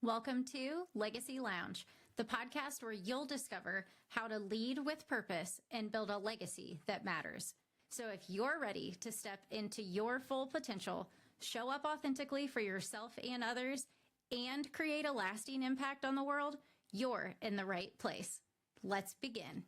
Welcome to Legacy Lounge, the podcast where you'll discover how to lead with purpose and build a legacy that matters. So if you're ready to step into your full potential, show up authentically for yourself and others, and create a lasting impact on the world, you're in the right place. Let's begin.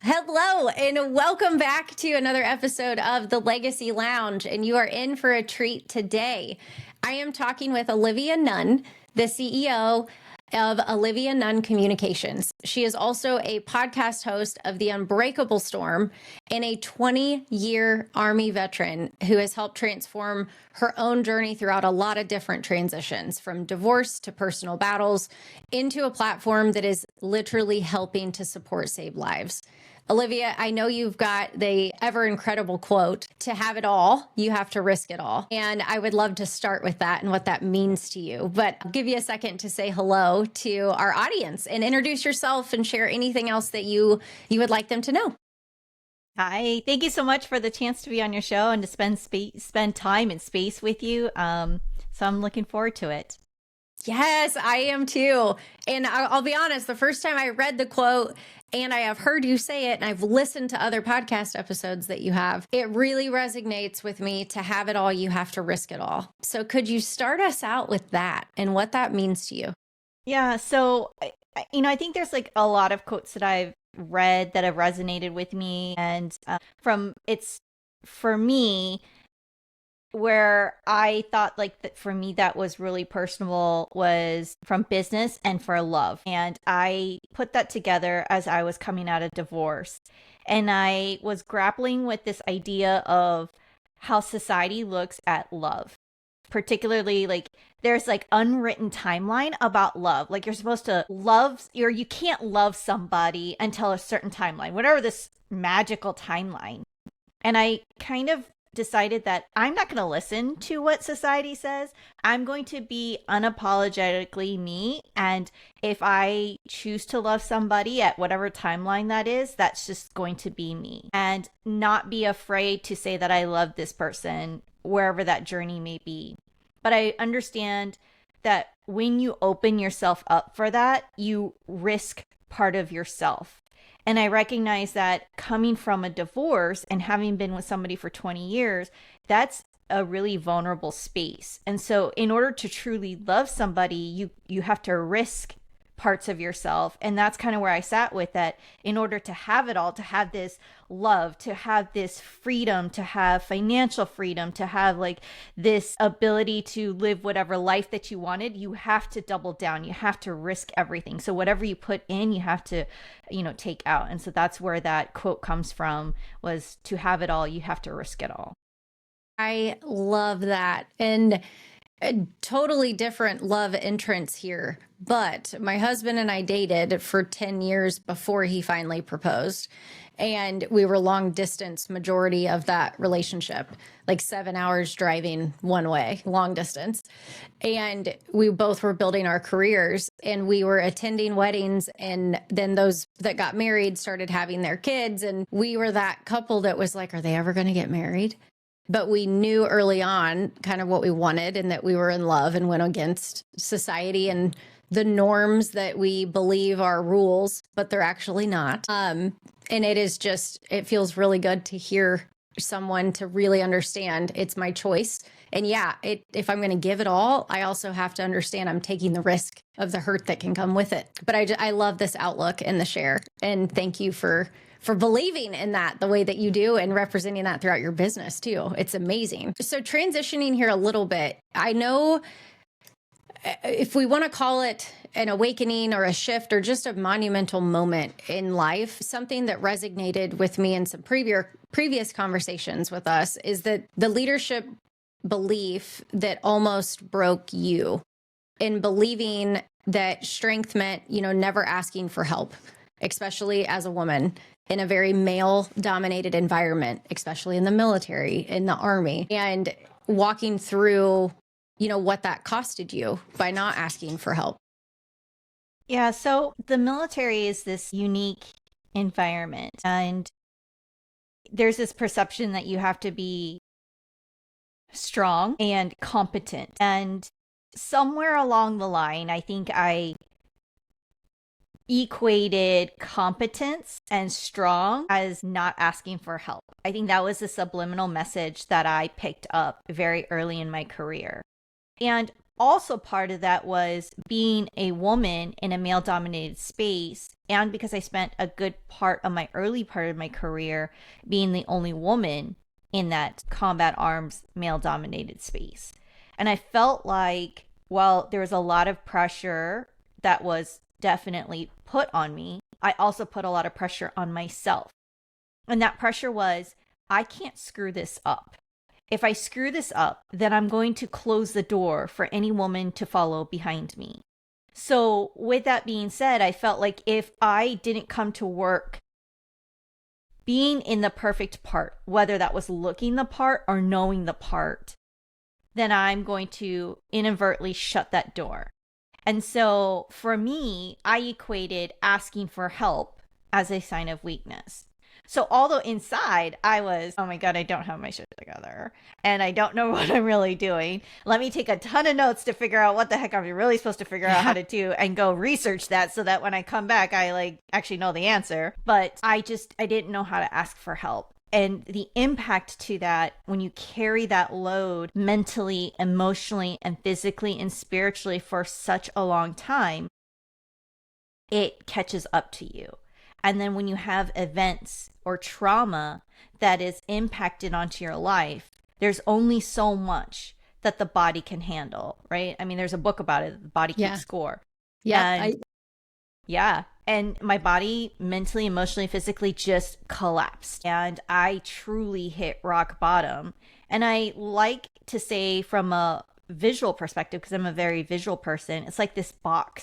Hello, and welcome back to another episode of the Legacy Lounge, and you are in for a treat today. I am talking with Olivia Nunn, the CEO of Olivia Nunn Communications. She is also a podcast host of the Unbreakable Storm and a 20-year Army veteran who has helped transform her own journey throughout a lot of different transitions, from divorce to personal battles, into a platform that is literally helping to save lives. Olivia, I know you've got the ever incredible quote, to have it all, you have to risk it all. And I would love to start with that and what that means to you. But I'll give you a second to say hello to our audience and introduce yourself and share anything else that you would like them to know. Hi, thank you so much for the chance to be on your show and to spend time and space with you. So I'm looking forward to it. Yes, I am too. And I'll be honest, the first time I read the quote, and I have heard you say it, and I've listened to other podcast episodes that you have, it really resonates with me. To have it all, you have to risk it all. So could you start us out with that and what that means to you? Yeah, so, I think there's like a lot of quotes that I've read that have resonated with me. And for me, where I thought like that for me that was really personable was from business and for love. And I put that together as I was coming out of divorce. And I was grappling with this idea of how society looks at love. Particularly, like, there's like unwritten timeline about love. Like, you're supposed to love, or you can't love somebody until a certain timeline, whatever this magical timeline. And I kind of decided that I'm not going to listen to what society says. I'm going to be unapologetically me. And if I choose to love somebody at whatever timeline that is, that's just going to be me. And not be afraid to say that I love this person wherever that journey may be. But I understand that when you open yourself up for that, you risk part of yourself. And I recognize that coming from a divorce and having been with somebody for 20 years, that's a really vulnerable space. And so in order to truly love somebody, you have to risk parts of yourself. And that's kind of where I sat with that. In order to have it all, to have this love, to have this freedom, to have financial freedom, to have like this ability to live whatever life that you wanted, you have to double down. You have to risk everything. So whatever you put in, you have to, take out. And so that's where that quote comes from, was to have it all, you have to risk it all. I love that. And a totally different love entrance here. But my husband and I dated for 10 years before he finally proposed. And we were long distance majority of that relationship, like 7 hours driving one way, long distance. And we both were building our careers, and we were attending weddings. And then those that got married started having their kids. And we were that couple that was like, are they ever going to get married? But we knew early on kind of what we wanted, and that we were in love, and went against society and the norms that we believe are rules, but they're actually not. And it feels really good to hear someone to really understand it's my choice. And yeah, if I'm going to give it all, I also have to understand I'm taking the risk of the hurt that can come with it. But I love this outlook and the share. And thank you for believing in that the way that you do, and representing that throughout your business too. It's amazing. So transitioning here a little bit, I know if we want to call it an awakening or a shift or just a monumental moment in life, something that resonated with me in some previous conversations with us is that the leadership belief that almost broke you, in believing that strength meant, never asking for help, especially as a woman in a very male-dominated environment, especially in the military, in the Army, and walking through, what that costed you by not asking for help. Yeah, so the military is this unique environment, and there's this perception that you have to be strong and competent. And somewhere along the line, I think I equated competence and strong as not asking for help. I think that was a subliminal message that I picked up very early in my career. And also part of that was being a woman in a male dominated space. And because I spent a good part of my early part of my career being the only woman in that combat arms male dominated space. And I felt like, well, there was a lot of pressure that was definitely put on me. I also put a lot of pressure on myself. And that pressure was, I can't screw this up. If I screw this up, then I'm going to close the door for any woman to follow behind me. So with that being said, I felt like if I didn't come to work being in the perfect part, whether that was looking the part or knowing the part, then I'm going to inadvertently shut that door. And so for me, I equated asking for help as a sign of weakness. So although inside I was, oh my God, I don't have my shit together and I don't know what I'm really doing. Let me take a ton of notes to figure out what the heck I'm really supposed to figure out how to do and go research that so that when I come back, I like actually know the answer. But I didn't know how to ask for help. And the impact to that, when you carry that load mentally, emotionally, and physically and spiritually for such a long time, it catches up to you. And then when you have events or trauma that is impacted onto your life, there's only so much that the body can handle, right? I mean, there's a book about it, The Body Keeps Score. Yeah. Yeah. And my body mentally, emotionally, physically just collapsed. And I truly hit rock bottom. And I like to say from a visual perspective, because I'm a very visual person, it's like this box.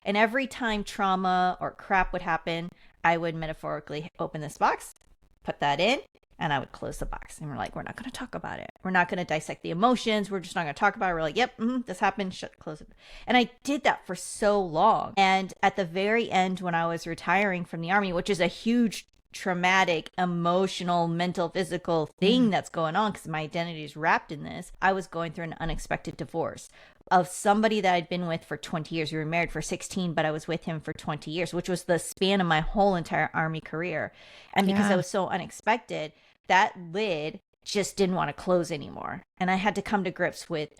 And every time trauma or crap would happen, I would metaphorically open this box, put that in, and I would close the box. And we're like, we're not going to talk about it. We're not going to dissect the emotions. We're just not going to talk about it. We're like, yep, this happened. Shut, close it. And I did that for so long. And at the very end, when I was retiring from the Army, which is a huge traumatic, emotional, mental, physical thing that's going on because my identity is wrapped in this, I was going through an unexpected divorce of somebody that I'd been with for 20 years. We were married for 16, but I was with him for 20 years, which was the span of my whole entire Army career. And because I was so unexpected, that lid just didn't want to close anymore. And I had to come to grips with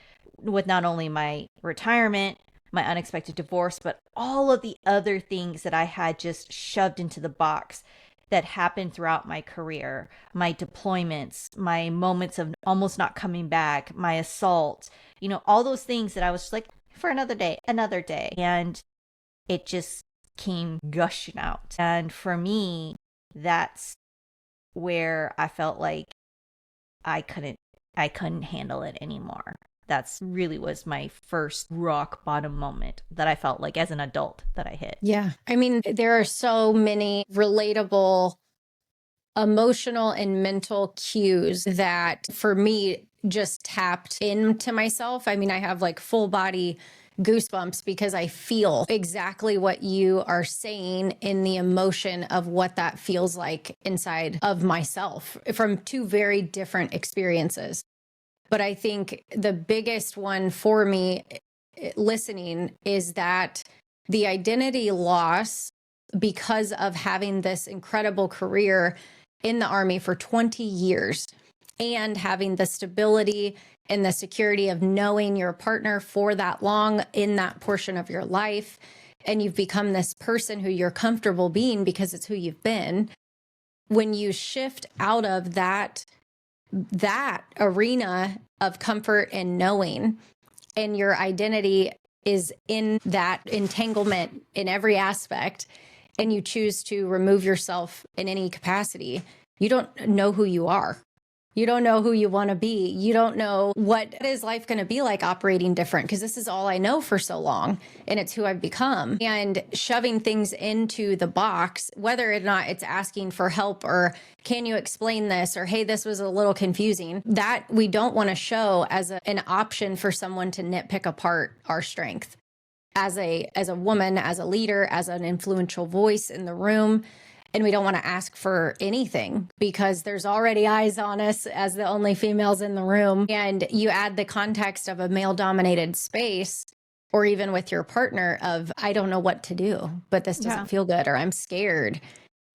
not only my retirement, my unexpected divorce, but all of the other things that I had just shoved into the box that happened throughout my career, my deployments, my moments of almost not coming back, my assault, all those things that I was just like, for another day. And it just came gushing out. And for me, that's where I felt like I couldn't handle it anymore. That's really was my first rock bottom moment that I felt like as an adult that I hit. Yeah. I mean, there are so many relatable emotional and mental cues that for me just tapped into myself. I mean, I have like full body goosebumps because I feel exactly what you are saying in the emotion of what that feels like inside of myself from two very different experiences. But I think the biggest one for me listening is that the identity loss because of having this incredible career in the Army for 20 years and having the stability and the security of knowing your partner for that long in that portion of your life. And you've become this person who you're comfortable being because it's who you've been. When you shift out of that arena of comfort and knowing, and your identity is in that entanglement in every aspect, and you choose to remove yourself in any capacity, you don't know who you are. You don't know who you want to be. You don't know what is life going to be like operating different, because this is all I know for so long and it's who I've become. And shoving things into the box, whether or not it's asking for help or can you explain this or hey, this was a little confusing, that we don't want to show as an option for someone to nitpick apart our strength as a woman, as a leader, as an influential voice in the room. and we don't want to ask for anything because there's already eyes on us as the only females in the room. And you add the context of a male dominated space, or even with your partner of, I don't know what to do, but this doesn't feel good, or I'm scared.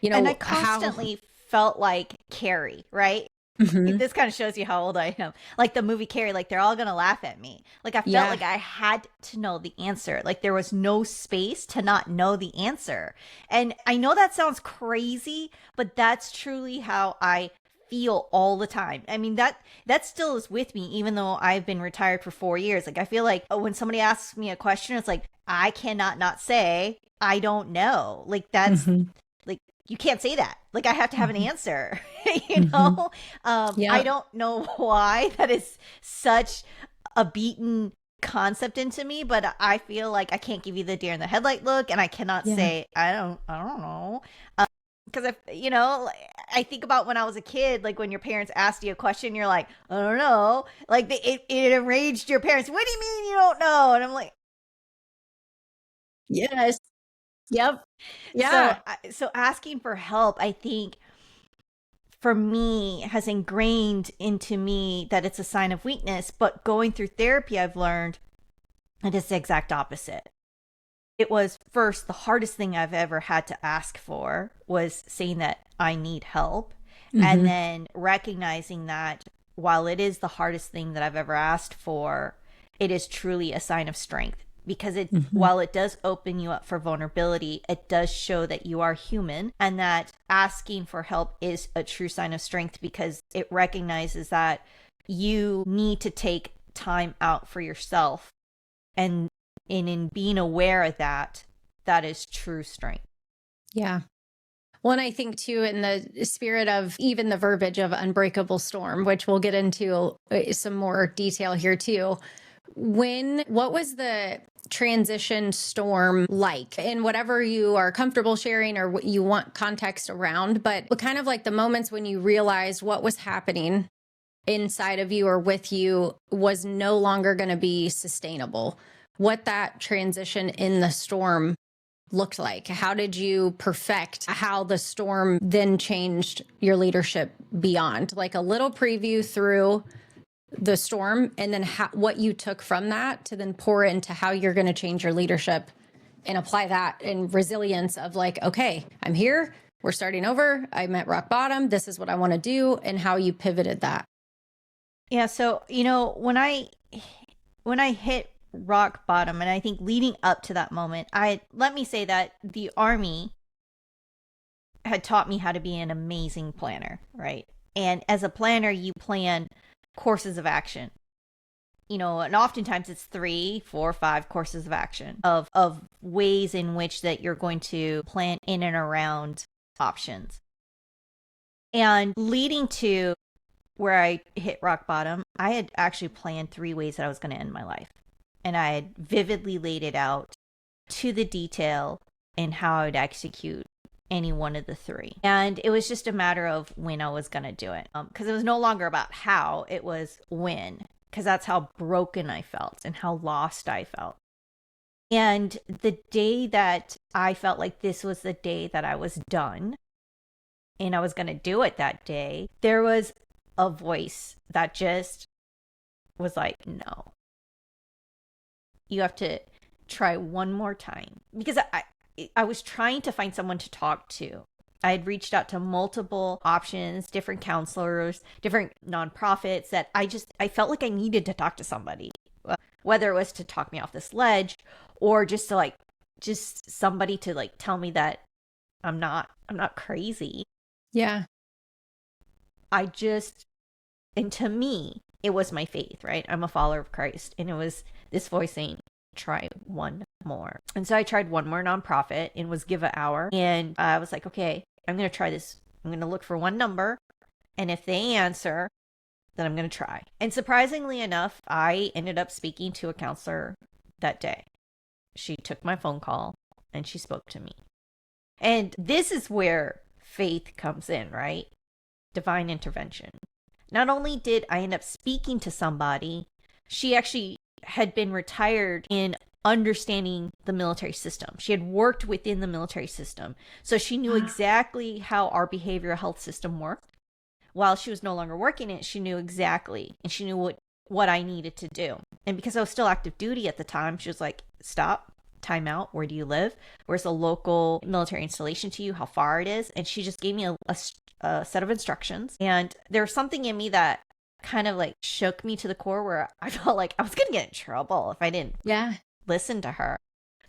And I constantly felt like Carrie, right? This kind of shows you how old I am. Like the movie Carrie, like they're all going to laugh at me. Like I felt like I had to know the answer. Like there was no space to not know the answer. And I know that sounds crazy, but that's truly how I feel all the time. I mean, that still is with me, even though I've been retired for 4 years. Like I feel like when somebody asks me a question, it's like, I cannot not say, I don't know. Like that's like, you can't say that. Like I have to have an answer, you know? I don't know why that is such a beaten concept into me, but I feel like I can't give you the deer in the headlight look, and I cannot say, I don't know. Because if, you know, I think about when I was a kid, like when your parents asked you a question, you're like, I don't know. Like it enraged your parents. What do you mean you don't know? And I'm like, yes. Yep. Yeah. So asking for help, I think for me has ingrained into me that it's a sign of weakness, but going through therapy, I've learned it is the exact opposite. It was first the hardest thing I've ever had to ask for was saying that I need help. And then recognizing that while it is the hardest thing that I've ever asked for, it is truly a sign of strength. Because while it does open you up for vulnerability, it does show that you are human, and that asking for help is a true sign of strength because it recognizes that you need to take time out for yourself. And in being aware of that, that is true strength. Yeah. Well, and I think too, in the spirit of even the verbiage of unbreakable storm, which we'll get into some more detail here too. What was the transition storm like, and whatever you are comfortable sharing or what you want context around, but kind of like the moments when you realized what was happening inside of you or with you was no longer going to be sustainable, what that transition in the storm looked like. How did you perfect how the storm then changed your leadership beyond, like a little preview through the storm, and then what you took from that to then pour into how you're going to change your leadership and apply that in resilience of like, okay, I'm here, we're starting over, I'm at rock bottom, this is what I want to do, and how you pivoted that. Yeah. So, you know, when I hit rock bottom, and I think leading up to that moment, let me say that the Army had taught me how to be an amazing planner, right? And as a planner, you plan courses of action, you know, and oftentimes it's 3, 4, 5 courses of action of ways in which that you're going to plan in and around options. And leading to where I hit rock bottom, I had actually planned 3 ways that I was going to end my life. And I had vividly laid it out to the detail in how I would execute any one of the 3. And it was just a matter of when I was going to do it. Because it was no longer about how, it was when. Because that's how broken I felt and how lost I felt. And the day that I felt like this was the day that I was done and I was going to do it that day, there was a voice that just was like, no. You have to try one more time. Because I was trying to find someone to talk to. I had reached out to multiple options, different counselors, different nonprofits that I felt like I needed to talk to somebody, whether it was to talk me off this ledge or just somebody to like tell me that I'm not crazy. Yeah. And to me, it was my faith, right? I'm a follower of Christ. And it was this voice saying, try one more. And so I tried one more nonprofit and was give an hour. And I was like, okay, I'm going to try this. I'm going to look for one number. And if they answer, then I'm going to try. And surprisingly enough, I ended up speaking to a counselor that day. She took my phone call and she spoke to me. And this is where faith comes in, right? Divine intervention. Not only did I end up speaking to somebody, she actually had been retired in understanding the military system. She had worked within the military system. So she knew exactly how our behavioral health system worked. While she was no longer working it, she knew exactly, and she knew what I needed to do. And because I was still active duty at the time, she was like, stop, time out. Where do you live? Where's the local military installation to you? How far it is? And she just gave me a set of instructions. And there was something in me that kind of like shook me to the core, where I felt like I was going to get in trouble if I didn't listen to her.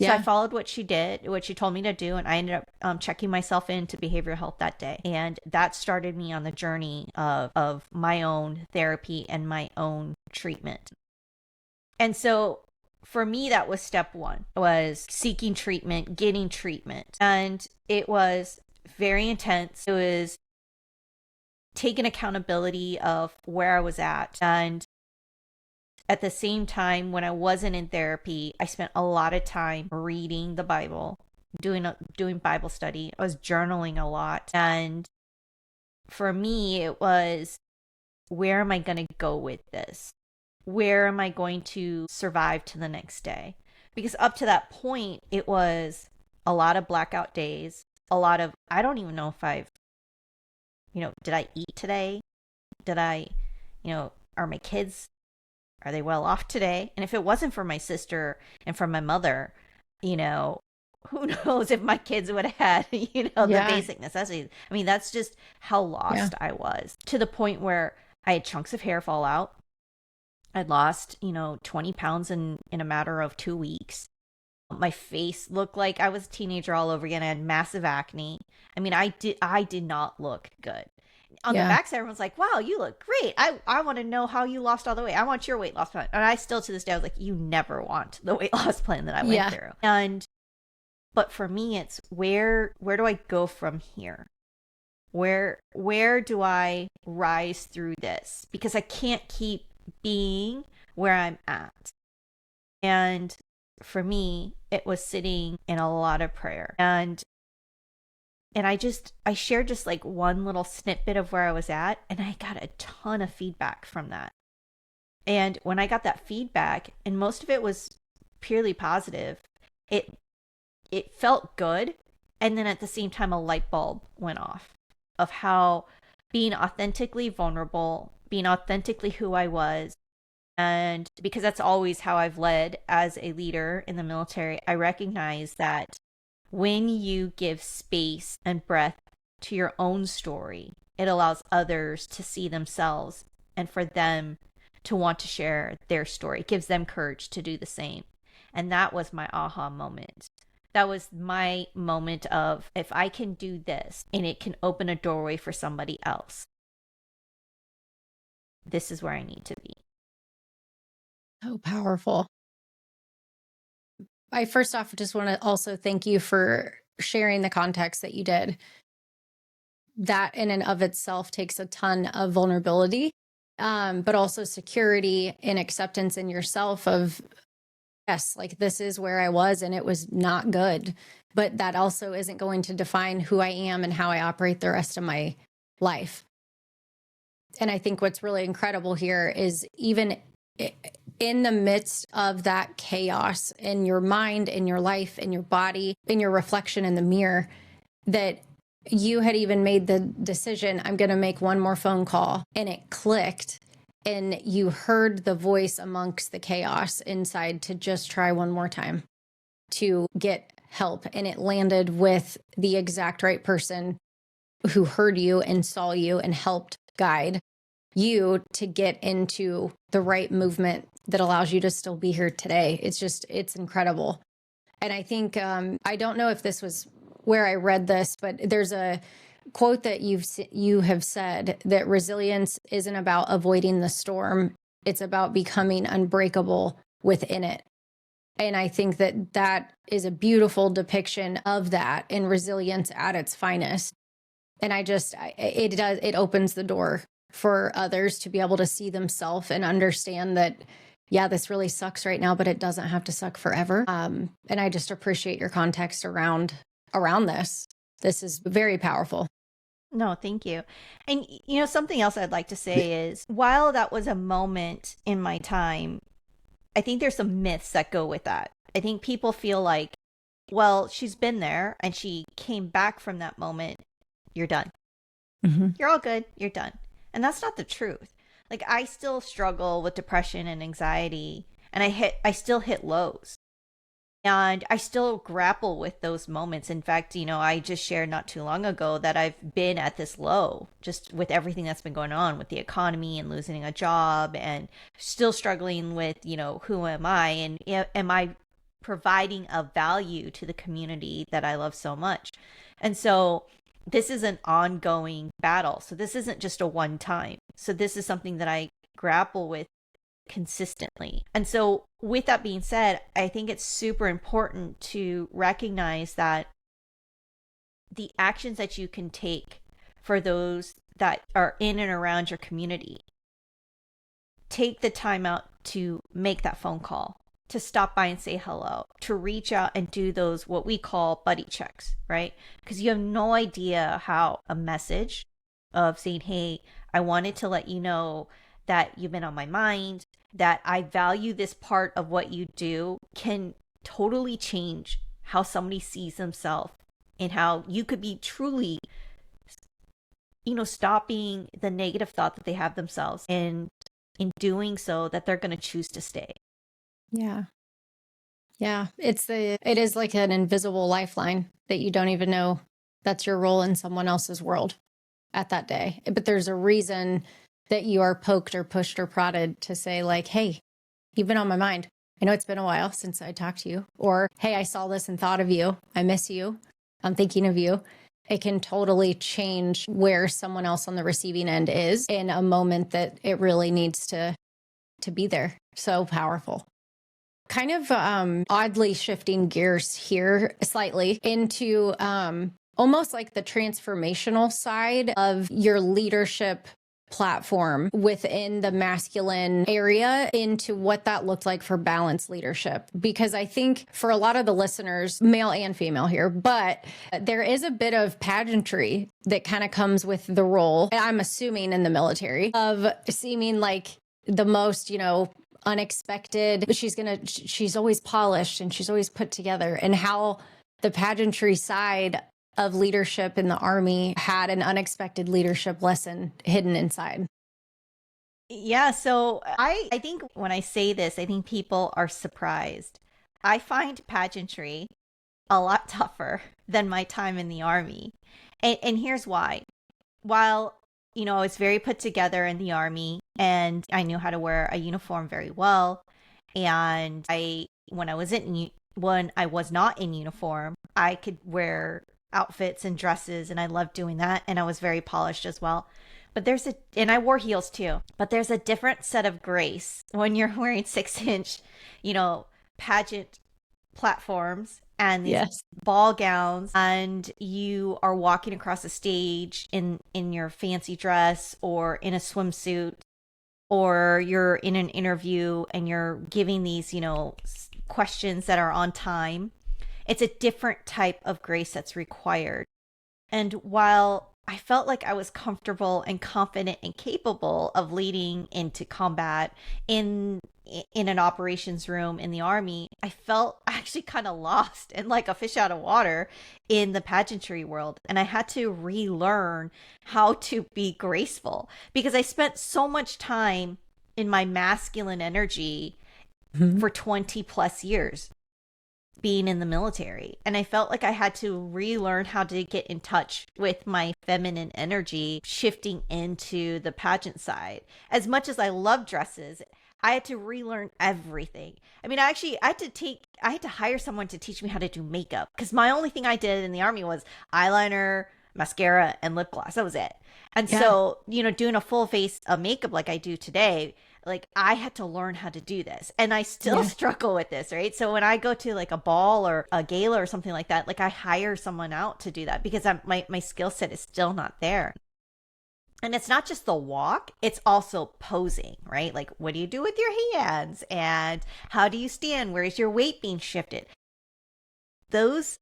So I followed what she did, what she told me to do, and I ended up checking myself into behavioral health that day. And that started me on the journey of my own therapy and my own treatment. And so for me, that was step one, was seeking treatment, getting treatment. And it was very intense. It was taking accountability of where I was at. And at the same time, when I wasn't in therapy, I spent a lot of time reading the Bible, doing Bible study. I was journaling a lot. And for me, it was, where am I going to go with this? Where am I going to survive to the next day? Because up to that point, it was a lot of blackout days, a lot of, I don't even know if did I eat today? Did I, are my kids, are they well off today? And if it wasn't for my sister and for my mother, who knows if my kids would have had, the basic necessities. I mean, that's just how lost I was, to the point where I had chunks of hair fall out. I'd lost, 20 pounds in a matter of 2 weeks. My face looked like I was a teenager all over again. I had massive acne. I mean, I did not look good. On the backside, everyone's like, wow, you look great. I want to know how you lost all the weight. I want your weight loss plan. And I still, to this day, I was like, you never want the weight loss plan that I went through. But for me, it's where do I go from here? Where do I rise through this? Because I can't keep being where I'm at. And for me, it was sitting in a lot of prayer. And I shared just like one little snippet of where I was at, and I got a ton of feedback from that. And when I got that feedback, and most of it was purely positive, it felt good. And then at the same time, a light bulb went off of how being authentically vulnerable, being authentically who I was, and because that's always how I've led as a leader in the military, I recognize that when you give space and breath to your own story, it allows others to see themselves and for them to want to share their story. It gives them courage to do the same. And that was my aha moment. That was my moment of, if I can do this and it can open a doorway for somebody else, this is where I need to be. So powerful. I first off just want to also thank you for sharing the context that you did. That in and of itself takes a ton of vulnerability, but also security and acceptance in yourself of, yes, like this is where I was and it was not good, but that also isn't going to define who I am and how I operate the rest of my life. And I think what's really incredible here is, even in the midst of that chaos in your mind, in your life, in your body, in your reflection in the mirror, that you had even made the decision, I'm going to make one more phone call, and it clicked. And you heard the voice amongst the chaos inside to just try one more time to get help. And it landed with the exact right person who heard you and saw you and helped guide you to get into the right movement that allows you to still be here today. It's incredible. And I think, I don't know if this was where I read this, but there's a quote that you have said that resilience isn't about avoiding the storm. It's about becoming unbreakable within it. And I think that is a beautiful depiction of that, in resilience at its finest. And it opens the door for others to be able to see themselves and understand that, yeah, this really sucks right now, but it doesn't have to suck forever. And I just appreciate your context around this. This is very powerful. No, thank you. And, something else I'd like to say is, while that was a moment in my time, I think there's some myths that go with that. I think people feel like, well, she's been there and she came back from that moment. You're done. Mm-hmm. You're all good. You're done. And that's not the truth. Like, I still struggle with depression and anxiety, and I still hit lows. And I still grapple with those moments. In fact, I just shared not too long ago that I've been at this low just with everything that's been going on with the economy and losing a job and still struggling with, who am I and am I providing a value to the community that I love so much? And so this is an ongoing battle. So this isn't just a one time. So this is something that I grapple with consistently. And so, with that being said, I think it's super important to recognize that the actions that you can take for those that are in and around your community, take the time out to make that phone call, to stop by and say hello, to reach out and do those what we call buddy checks, right? Because you have no idea how a message of saying, hey, I wanted to let you know that you've been on my mind, that I value this part of what you do, can totally change how somebody sees themselves and how you could be truly, stopping the negative thought that they have themselves. And in doing so, that they're going to choose to stay. Yeah. Yeah. It is like an invisible lifeline that you don't even know that's your role in someone else's world at that day. But there's a reason that you are poked or pushed or prodded to say, like, hey, you've been on my mind. I know it's been a while since I talked to you. Or, hey, I saw this and thought of you. I miss you. I'm thinking of you. It can totally change where someone else on the receiving end is in a moment that it really needs to be there. So powerful. Kind of oddly shifting gears here slightly into almost like the transformational side of your leadership platform within the masculine area into what that looked like for balanced leadership. Because I think for a lot of the listeners, male and female here, but there is a bit of pageantry that kind of comes with the role, I'm assuming in the military, of seeming like the most, unexpected. She's always polished and she's always put together, and how the pageantry side of leadership in the Army had an unexpected leadership lesson hidden inside. Yeah, so I think when I say this, I think people are surprised. I find pageantry a lot tougher than my time in the Army. And here's why. While, I was very put together in the Army and I knew how to wear a uniform very well, and when I was not in uniform, I could wear outfits and dresses, and I loved doing that, and I was very polished as well. But and I wore heels too, but there's a different set of grace when you're wearing 6-inch, pageant platforms and these Yes. ball gowns, and you are walking across the stage in your fancy dress or in a swimsuit, or you're in an interview and you're giving these, questions that are on time. It's a different type of grace that's required. And while I felt like I was comfortable and confident and capable of leading into combat in an operations room in the Army, I felt actually kind of lost and like a fish out of water in the pageantry world. And I had to relearn how to be graceful because I spent so much time in my masculine energy for 20 plus years being in the military. And I felt like I had to relearn how to get in touch with my feminine energy, shifting into the pageant side. As much as I love dresses, I had to relearn everything. I mean, I had to hire someone to teach me how to do makeup because my only thing I did in the Army was eyeliner, mascara, and lip gloss. That was it. And so, doing a full face of makeup like I do today, like I had to learn how to do this, and I still struggle with this, right? So when I go to like a ball or a gala or something like that, like I hire someone out to do that because my skill set is still not there. And it's not just the walk, it's also posing, right? Like, what do you do with your hands? And how do you stand? Where is your weight being shifted? Those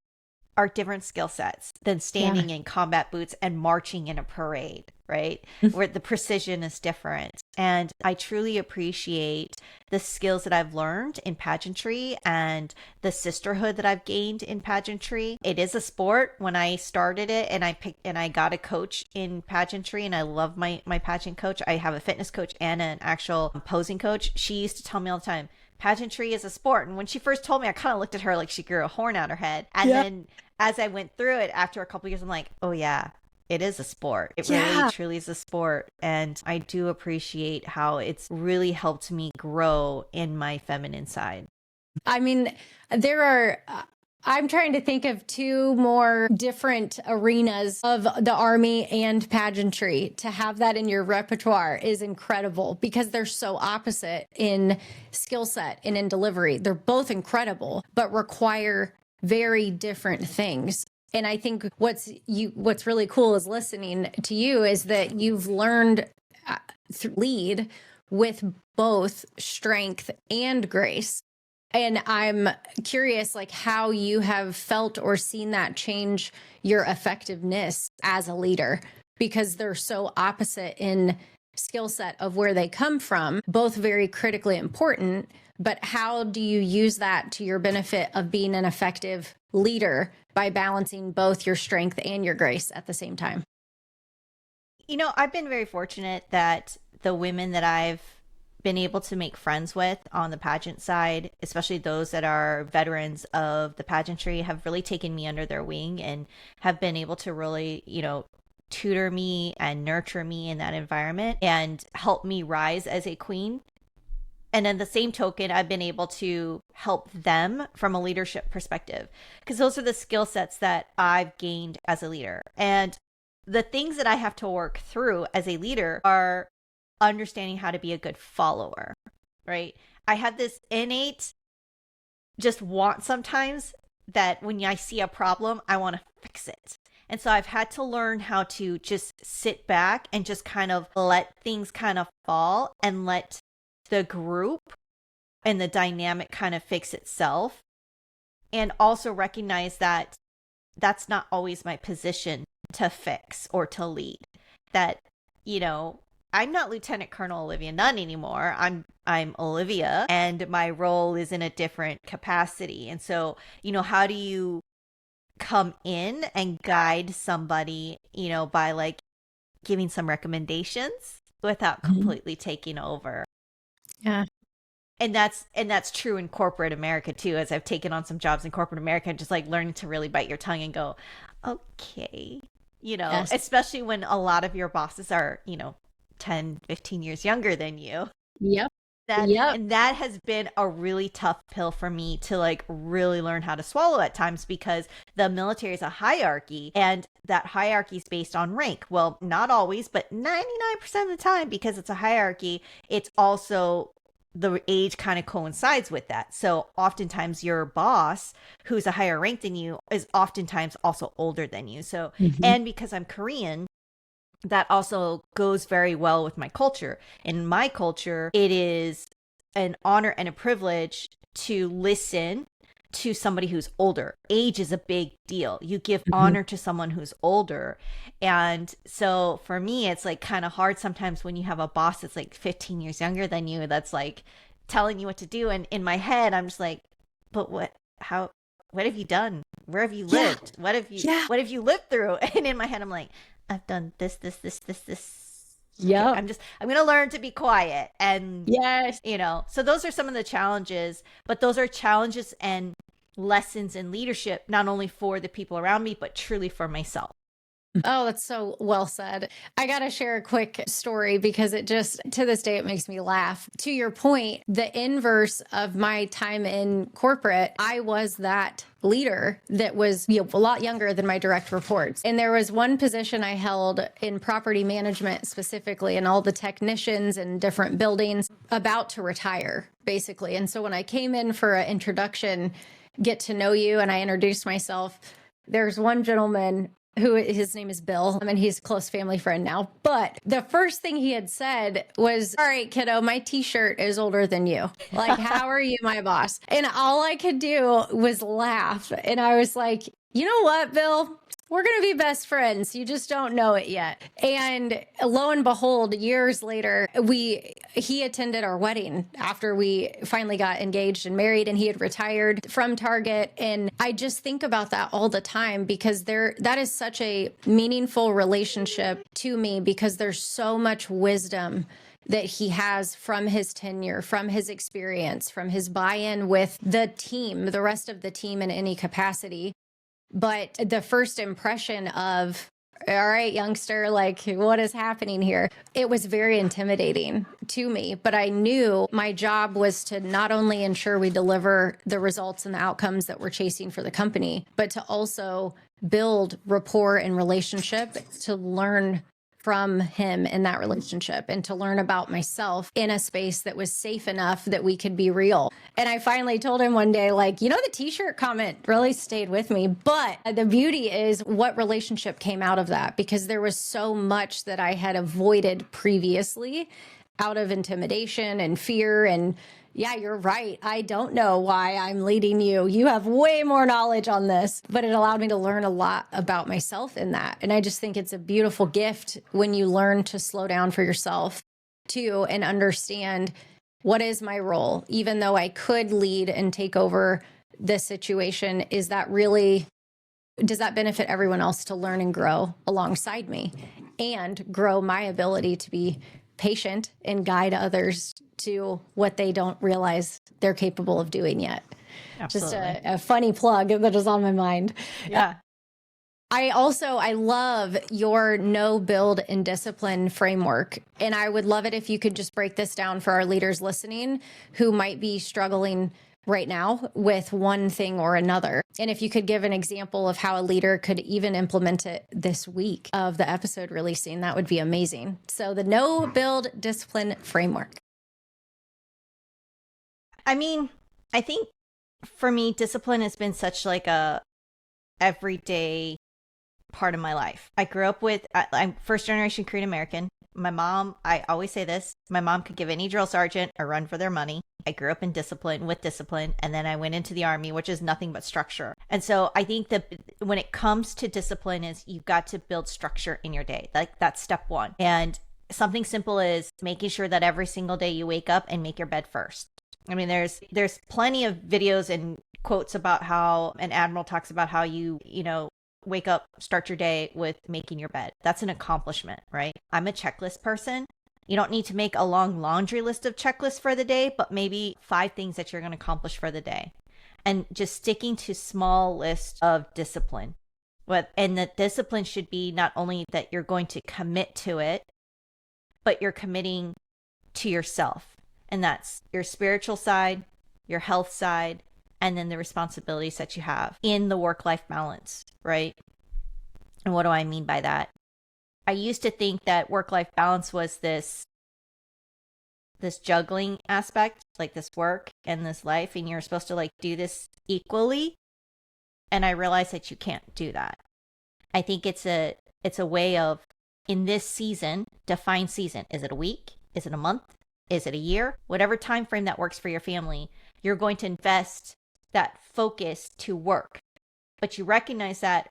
are different skill sets than standing in combat boots and marching in a parade, right? Where the precision is different. And I truly appreciate the skills that I've learned in pageantry and the sisterhood that I've gained in pageantry. It is a sport. When I started it and I got a coach in pageantry, and I love my pageant coach. I have a fitness coach and an actual posing coach. She used to tell me all the time, pageantry is a sport. And when she first told me, I kind of looked at her like she grew a horn out her head. And then as I went through it after a couple years, I'm like, oh yeah, it is a sport. It really truly is a sport. And I do appreciate how it's really helped me grow in my feminine side. I mean, I'm trying to think of two more different arenas of the Army and pageantry. To have that in your repertoire is incredible because they're so opposite in skill set and in delivery. They're both incredible, but require very different things. And I think what's really cool is listening to you is that you've learned to lead with both strength and grace. And I'm curious, like, how you have felt or seen that change your effectiveness as a leader, because they're so opposite in skill set of where they come from, both very critically important. But how do you use that to your benefit of being an effective leader by balancing both your strength and your grace at the same time? You know, I've been very fortunate that the women that I've been able to make friends with on the pageant side, especially those that are veterans of the pageantry, have really taken me under their wing and have been able to really, tutor me and nurture me in that environment and help me rise as a queen. And in the same token, I've been able to help them from a leadership perspective, because those are the skill sets that I've gained as a leader. And the things that I have to work through as a leader are understanding how to be a good follower, right? I have this innate just want sometimes that when I see a problem, I want to fix it. And so I've had to learn how to just sit back and just kind of let things kind of fall and let the group and the dynamic kind of fix itself. And also recognize that that's not always my position to fix or to lead. That, I'm not Lieutenant Colonel Olivia Nunn anymore. I'm Olivia, and my role is in a different capacity. And so, how do you come in and guide somebody, by like giving some recommendations without completely taking over? Yeah. And that's true in corporate America too, as I've taken on some jobs in corporate America, just like learning to really bite your tongue and go, okay, Yes. especially when a lot of your bosses are, 10, 15 years younger than you. Yep. And that has been a really tough pill for me to like really learn how to swallow at times, because the military is a hierarchy, and that hierarchy is based on rank. Well, not always, but 99% of the time, because it's a hierarchy, it's also the age kind of coincides with that. So oftentimes your boss, who's a higher rank than you, is oftentimes also older than you. So, and because I'm Korean, that also goes very well with my culture. In my culture, it is an honor and a privilege to listen to somebody who's older. Age is a big deal. You give honor to someone who's older. And so for me, it's like kind of hard sometimes when you have a boss that's like 15 years younger than you, that's like telling you what to do. And in my head, I'm just like, but what have you done? Where have you lived? What have you lived through? And in my head, I'm like, I've done this. Yeah. Okay, I'm going to learn to be quiet. And, Yes. So those are some of the challenges, but those are challenges and lessons in leadership, not only for the people around me, but truly for myself. Oh, that's so well said. I got to share a quick story because it just, to this day, it makes me laugh. To your point, the inverse of my time in corporate, I was that leader that was a lot younger than my direct reports. And there was one position I held in property management specifically, and all the technicians in different buildings about to retire, basically. And so when I came in for an introduction, get to know you, and I introduced myself, there's one gentleman who his name is Bill, and he's a close family friend now. But the first thing he had said was, all right, kiddo, my t-shirt is older than you. Like, how are you, my boss? And all I could do was laugh. And I was like, you know what, Bill? We're going to be best friends. You just don't know it yet. And lo and behold, years later, he attended our wedding after we finally got engaged and married, and he had retired from Target. And I just think about that all the time because that is such a meaningful relationship to me because there's so much wisdom that he has from his tenure, from his experience, from his buy-in with the team, the rest of the team in any capacity. But the first impression of, all right, youngster, like, what is happening here? It was very intimidating to me, but I knew my job was to not only ensure we deliver the results and the outcomes that we're chasing for the company, but to also build rapport and relationship, to learn from him in that relationship and to learn about myself in a space that was safe enough that we could be real. And I finally told him one day, like, the t-shirt comment really stayed with me. But the beauty is what relationship came out of that, because there was so much that I had avoided previously out of intimidation and fear. And yeah, you're right. I don't know why I'm leading you. You have way more knowledge on this, but it allowed me to learn a lot about myself in that. And I just think it's a beautiful gift when you learn to slow down for yourself too and understand what is my role, even though I could lead and take over this situation. Does that benefit everyone else to learn and grow alongside me and grow my ability to be patient and guide others to what they don't realize they're capable of doing yet? Absolutely. Just a funny plug that is on my mind. Yeah. I love your know, build, and discipline framework. And I would love it if you could just break this down for our leaders listening who might be struggling right now with one thing or another. And if you could give an example of how a leader could even implement it this week of the episode releasing, that would be amazing. So the know, build, discipline framework. I mean, I think for me, discipline has been such like a everyday part of my life. I grew up with, I'm first generation Korean American. My mom, I always say this, my mom could give any drill sergeant a run for their money. I grew up in discipline, and then I went into the Army, which is nothing but structure. And so I think that when it comes to discipline is you've got to build structure in your day. Like that's step one. And something simple is making sure that every single day you wake up and make your bed first. I mean, there's plenty of videos and quotes about how an admiral talks about how you wake up, start your day with making your bed. That's an accomplishment, right? I'm a checklist person. You don't need to make a long laundry list of checklists for the day, but maybe 5 things that you're going to accomplish for the day. And just sticking to small lists of discipline. And the discipline should be not only that you're going to commit to it, but you're committing to yourself. And that's your spiritual side, your health side, and then the responsibilities that you have in the work-life balance, right? And what do I mean by that? I used to think that work-life balance was this juggling aspect, like this work and this life, and you're supposed to like do this equally. And I realized that you can't do that. I think it's a way of, in this season, define season. Is it a week? Is it a month? Is it a year? Whatever time frame that works for your family, you're going to invest that focus to work. But you recognize that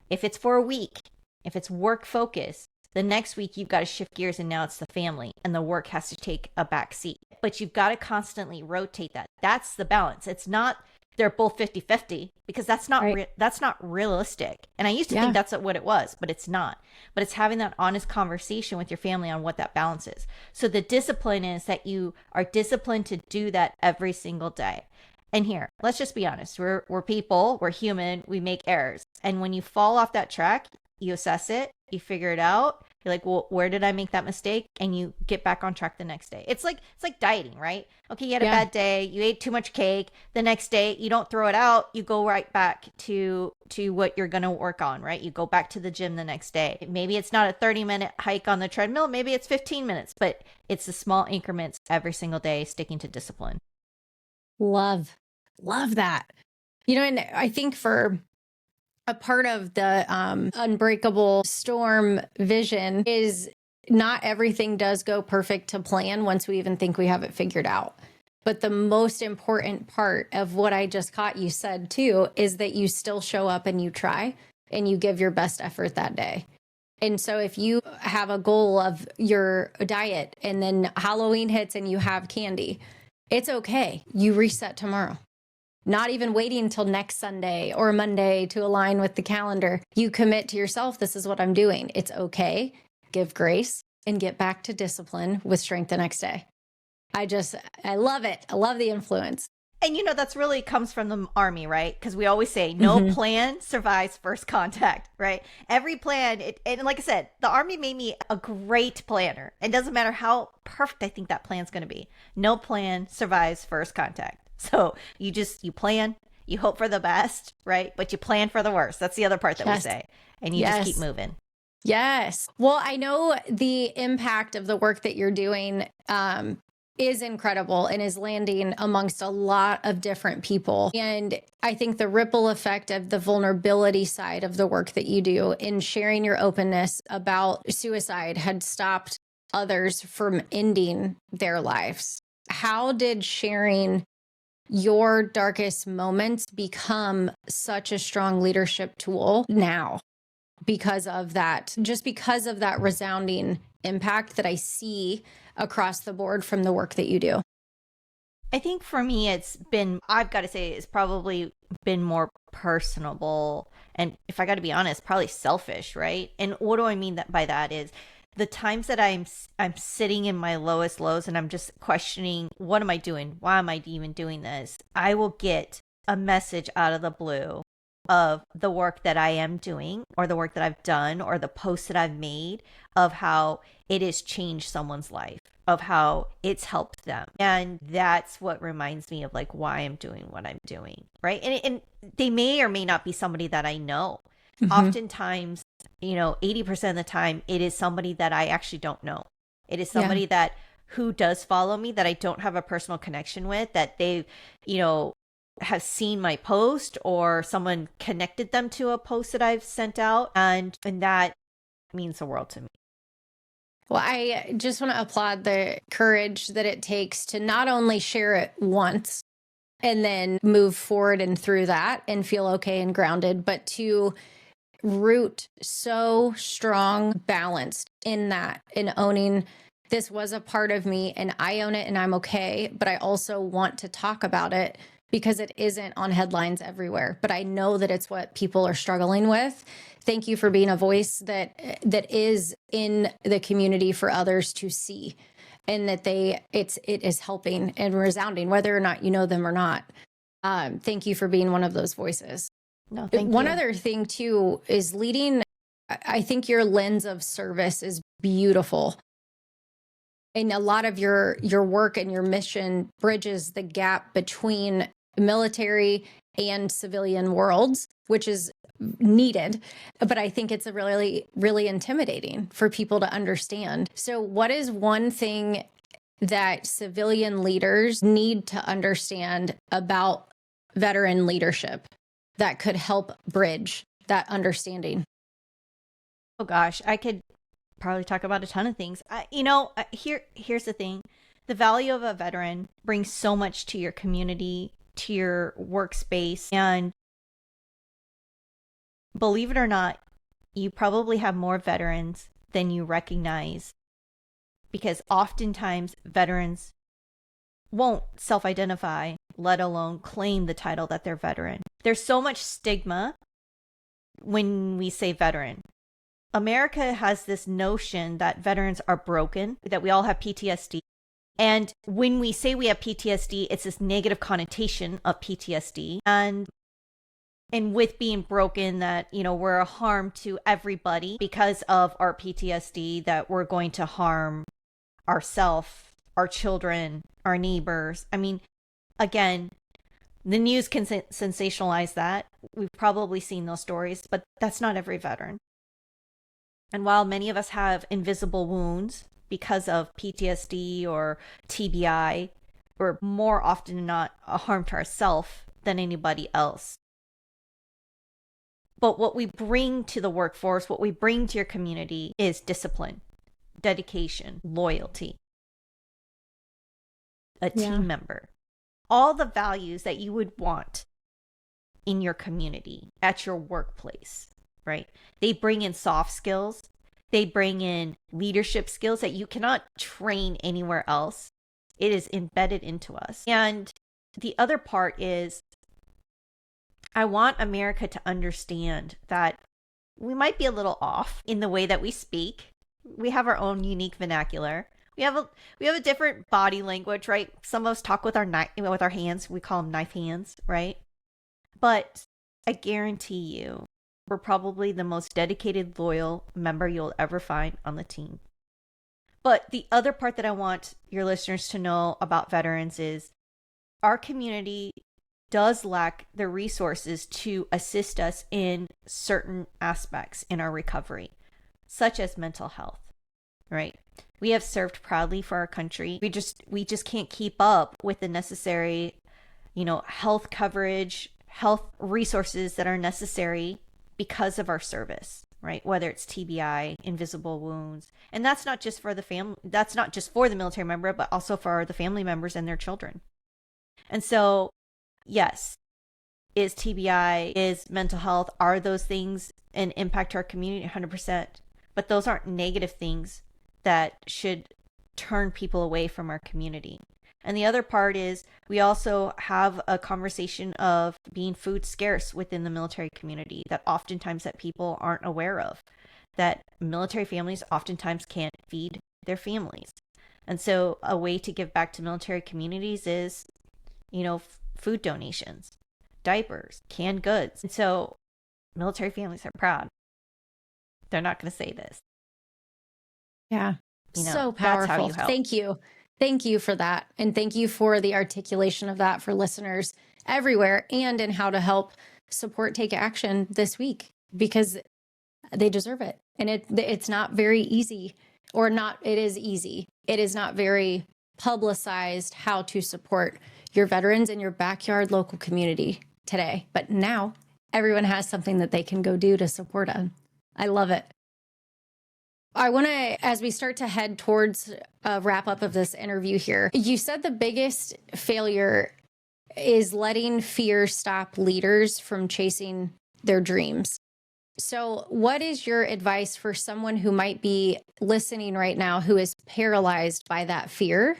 if it's for a week, if it's work focus, the next week you've got to shift gears and now it's the family and the work has to take a back seat. But you've got to constantly rotate that. That's the balance. It's not they're both 50-50 because that's not right. That's not realistic. And I used to think that's what it was, but it's not. But it's having that honest conversation with your family on what that balance is. So the discipline is that you are disciplined to do that every single day. And here, let's just be honest. We're people, we're human, we make errors. And when you fall off that track, you assess it, you figure it out. You're like, well, where did I make that mistake? And you get back on track the next day. It's like dieting, right? Okay, you had a bad day, you ate too much cake. The next day, you don't throw it out. You go right back to what you're going to work on, right? You go back to the gym the next day. Maybe it's not a 30-minute hike on the treadmill. Maybe it's 15 minutes, but it's the small increments every single day, sticking to discipline. Love that. And I think for a part of the Unbreakable storm vision is not everything does go perfect to plan once we even think we have it figured out. But the most important part of what I just caught you said too is that you still show up and you try. and you give your best effort that day. And so if you have a goal of your diet and then Halloween hits and you have candy, it's okay. You reset tomorrow. Not even waiting until next Sunday or Monday to align with the calendar. You commit to yourself, this is what I'm doing. It's okay. Give grace and get back to discipline with strength the next day. I love it. I love the influence. And that's really comes from the Army, right? Because we always say no plan survives first contact, right? Every plan, and like I said, the Army made me a great planner. It doesn't matter how perfect I think that plan's going to be. No plan survives first contact. So you plan, you hope for the best, right? But you plan for the worst. That's the other part that we say. And you just keep moving. Yes. Well, I know the impact of the work that you're doing is incredible and is landing amongst a lot of different people. And I think the ripple effect of the vulnerability side of the work that you do in sharing your openness about suicide had stopped others from ending their lives. How did sharing your darkest moments become such a strong leadership tool now? Because of that resounding impact that I see across the board from the work that you do. I think for me, I've got to say, it's probably been more personable. And if I got to be honest, probably selfish, right? And what do I mean by that is the times that I'm sitting in my lowest lows and I'm just questioning, what am I doing? Why am I even doing this? I will get a message out of the blue of the work that I am doing or the work that I've done or the posts that I've made of how it has changed someone's life, of how it's helped them. And that's what reminds me of like why I'm doing what I'm doing, right? And they may or may not be somebody that I know. Oftentimes, 80% of the time, it is somebody that I actually don't know. It is somebody that who does follow me that I don't have a personal connection with, that they, have seen my post or someone connected them to a post that I've sent out. And that means the world to me. Well, I just want to applaud the courage that it takes to not only share it once and then move forward and through that and feel okay and grounded, but to root so strong, balanced in that, in owning this was a part of me and I own it and I'm okay, but I also want to talk about it because it isn't on headlines everywhere. But I know that it's what people are struggling with. Thank you for being a voice that is in the community for others to see, and that it is helping and resounding, whether or not you know them or not. Thank you for being one of those voices. No, thank you. One other thing too is leading. I think your lens of service is beautiful. And a lot of your work and your mission bridges the gap between military and civilian worlds, which is needed. But I think it's a really, really intimidating for people to understand. So what is one thing that civilian leaders need to understand about veteran leadership that could help bridge that understanding? Oh gosh, I could probably talk about a ton of things. Here's the thing. The value of a veteran brings so much to your community, to your workspace. And believe it or not, you probably have more veterans than you recognize, because oftentimes veterans won't self-identify, let alone claim the title that they're veteran. There's so much stigma when we say veteran. America has this notion that veterans are broken, that we all have PTSD. And when we say we have PTSD, it's this negative connotation of PTSD. And with being broken, that, we're a harm to everybody because of our PTSD, that we're going to harm ourselves, our children, our neighbors. I mean, again, the news can sensationalize that. We've probably seen those stories, but that's not every veteran. And while many of us have invisible wounds because of PTSD or TBI, we're more often than not a harm to ourselves than anybody else. But what we bring to the workforce, what we bring to your community is discipline, dedication, loyalty, a team member, all the values that you would want in your community, at your workplace. right? They bring in soft skills. They bring in leadership skills that you cannot train anywhere else. It is embedded into us. And the other part is I want America to understand that we might be a little off in the way that we speak. We have our own unique vernacular. We have a different body language, right? Some of us talk with with our hands. We call them knife hands, right? But I guarantee you, we're probably the most dedicated, loyal member you'll ever find on the team. But the other part that I want your listeners to know about veterans is our community does lack the resources to assist us in certain aspects in our recovery, such as mental health, right? We have served proudly for our country. We just can't keep up with the necessary, health coverage, health resources that are necessary because of our service, right? Whether it's TBI, invisible wounds. And that's not just for that's not just for the military member, but also for the family members and their children. And so, yes, is TBI, is mental health, are those things an impact to our community? 100%. But those aren't negative things that should turn people away from our community. And the other part is we also have a conversation of being food scarce within the military community that oftentimes that people aren't aware of, that military families oftentimes can't feed their families. And so a way to give back to military communities is, food donations, diapers, canned goods. And so military families are proud. They're not going to say this. Yeah. So powerful. Thank you. Thank you for that. And thank you for the articulation of that for listeners everywhere and in how to help support Take Action this week, because they deserve it. And it's not very easy, or not, it is easy. It is not very publicized how to support your veterans in your backyard local community today. But now everyone has something that they can go do to support them. I love it. I want to, as we start to head towards a wrap up of this interview here, you said the biggest failure is letting fear stop leaders from chasing their dreams. So what is your advice for someone who might be listening right now who is paralyzed by that fear,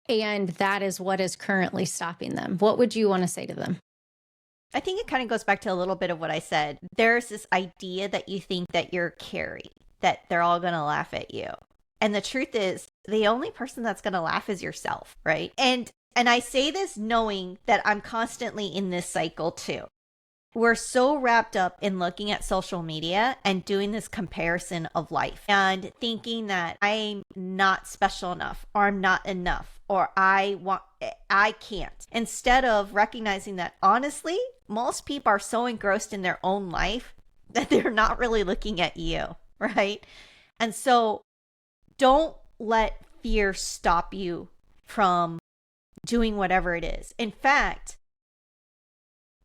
and that is what is currently stopping them? What would you want to say to them? I think it kind of goes back to a little bit of what I said. There's this idea that you think that you're Carrie, that they're all going to laugh at you. And the truth is, the only person that's going to laugh is yourself, right? And I say this knowing that I'm constantly in this cycle too. We're so wrapped up in looking at social media and doing this comparison of life and thinking that I'm not special enough, or I'm not enough, or I can't. Instead of recognizing that honestly, most people are so engrossed in their own life that they're not really looking at you, right? And so don't let fear stop you from doing whatever it is. In fact,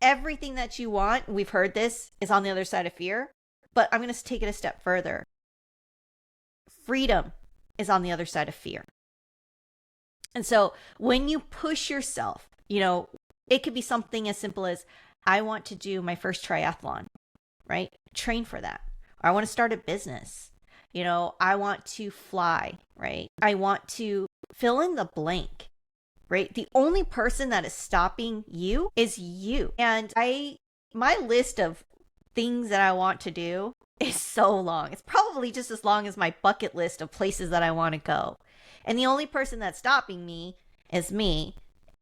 everything that you want, we've heard this, is on the other side of fear, but I'm going to take it a step further. Freedom is on the other side of fear. And so when you push yourself, it could be something as simple as, I want to do my first triathlon, right? Train for that. Or I want to start a business. I want to fly, right? I want to fill in the blank, right? The only person that is stopping you is you. And my list of things that I want to do is so long. It's probably just as long as my bucket list of places that I want to go. And the only person that's stopping me is me,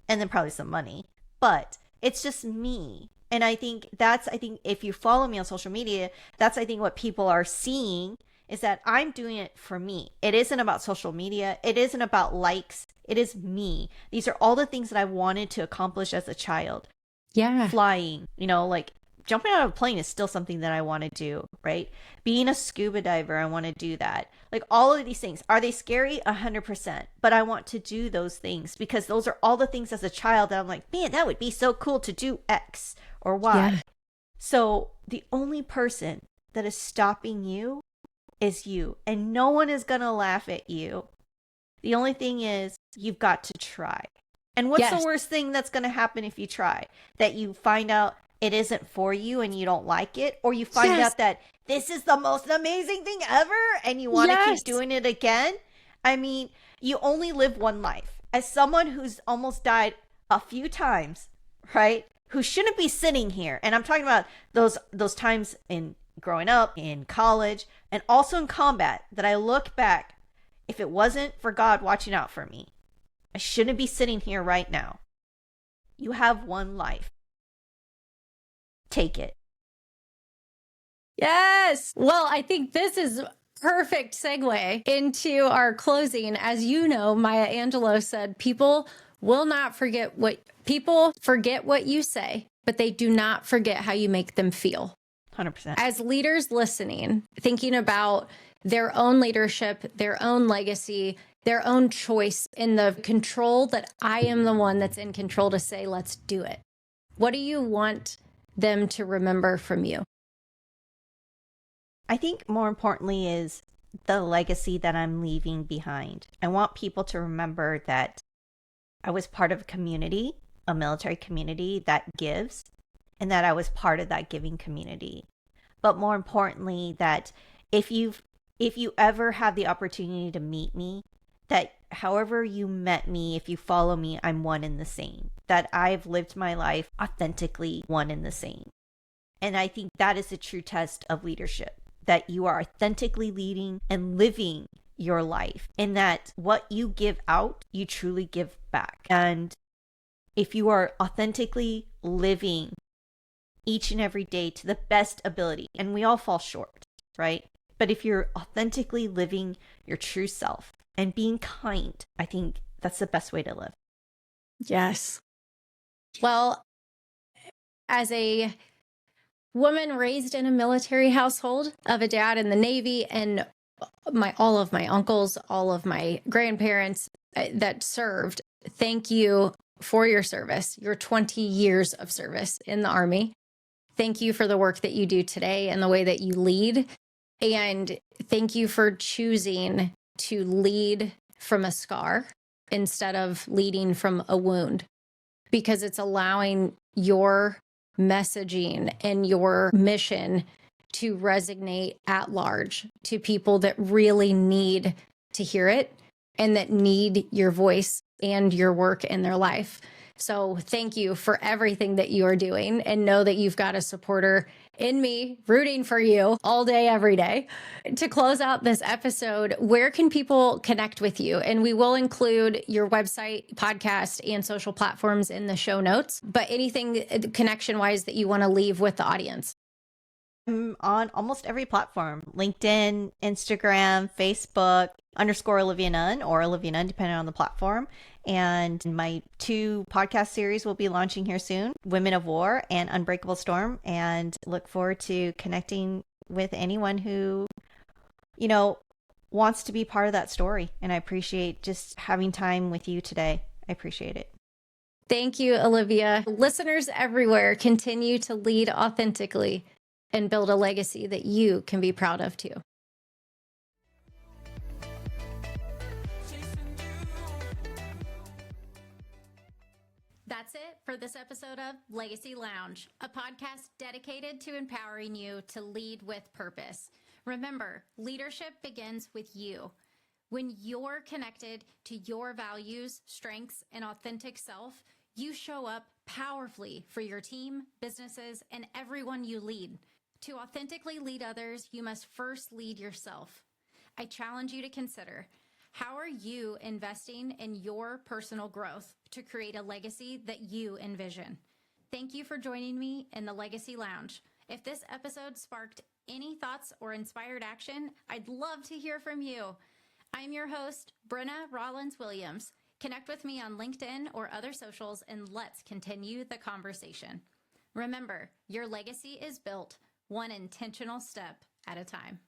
and then probably some money. But it's just me. And I think if you follow me on social media, that's what people are seeing, is that I'm doing it for me. It isn't about social media. It isn't about likes. It is me. These are all the things that I wanted to accomplish as a child. Yeah. Flying, like jumping out of a plane is still something that I want to do, right? Being a scuba diver, I want to do that. Like all of these things. Are they scary? 100%. But I want to do those things because those are all the things as a child that I'm like, man, that would be so cool to do X or Y. Yeah. So the only person that is stopping you is you. And no one is going to laugh at you. The only thing is you've got to try. And what's the worst thing that's going to happen if you try? That you find out it isn't for you and you don't like it, or you find Yes. out that this is the most amazing thing ever and you want to Yes. keep doing it again. I mean, you only live one life. As someone who's almost died a few times, right? Who shouldn't be sitting here. And I'm talking about those times in growing up, in college, and also in combat that I look back, if it wasn't for God watching out for me, I shouldn't be sitting here right now. You have one life. Take it. Yes. Well, I think this is perfect segue into our closing. As you know, Maya Angelou said, people forget what you say, but they do not forget how you make them feel. 100%. As leaders listening, thinking about their own leadership, their own legacy, their own choice in the control that I am the one that's in control to say, let's do it. What do you want them to remember from you? I think more importantly is the legacy that I'm leaving behind. I want people to remember that I was part of a community, a military community that gives, and that I was part of that giving community. But more importantly, that if you ever have the opportunity to meet me, that however you met me, if you follow me, I'm one and the same. That I've lived my life authentically one and the same. And I think that is the true test of leadership, that you are authentically leading and living your life, and that what you give out, you truly give back. And if you are authentically living each and every day to the best ability, and we all fall short, right? But if you're authentically living your true self and being kind, I think that's the best way to live. Yes. Well, as a woman raised in a military household of a dad in the Navy, and all of my uncles, all of my grandparents that served, thank you for your service, your 20 years of service in the Army. Thank you for the work that you do today and the way that you lead. And thank you for choosing to lead from a scar instead of leading from a wound, because it's allowing your messaging and your mission to resonate at large to people that really need to hear it and that need your voice and your work in their life. So thank you for everything that you are doing, and know that you've got a supporter in me rooting for you all day, every day. To close out this episode, where can people connect with you? And we will include your website, podcast, and social platforms in the show notes, but anything connection wise that you want to leave with the audience. I'm on almost every platform: LinkedIn, Instagram, Facebook, _Olivia Nunn or Olivia Nunn, depending on the platform. And my 2 podcast series will be launching here soon, Women of War and Unbreakable Storm. And look forward to connecting with anyone who, wants to be part of that story. And I appreciate just having time with you today. I appreciate it. Thank you, Olivia. Listeners everywhere, continue to lead authentically and build a legacy that you can be proud of too. That's it for this episode of Legacy Lounge, a podcast dedicated to empowering you to lead with purpose. Remember, leadership begins with you. When you're connected to your values, strengths, and authentic self, you show up powerfully for your team, businesses, and everyone you lead. To authentically lead others, you must first lead yourself. I challenge you to consider, how are you investing in your personal growth to create a legacy that you envision? Thank you for joining me in the Legacy Lounge. If this episode sparked any thoughts or inspired action, I'd love to hear from you. I'm your host, Brenna Rollins-Williams. Connect with me on LinkedIn or other socials, and let's continue the conversation. Remember, your legacy is built one intentional step at a time.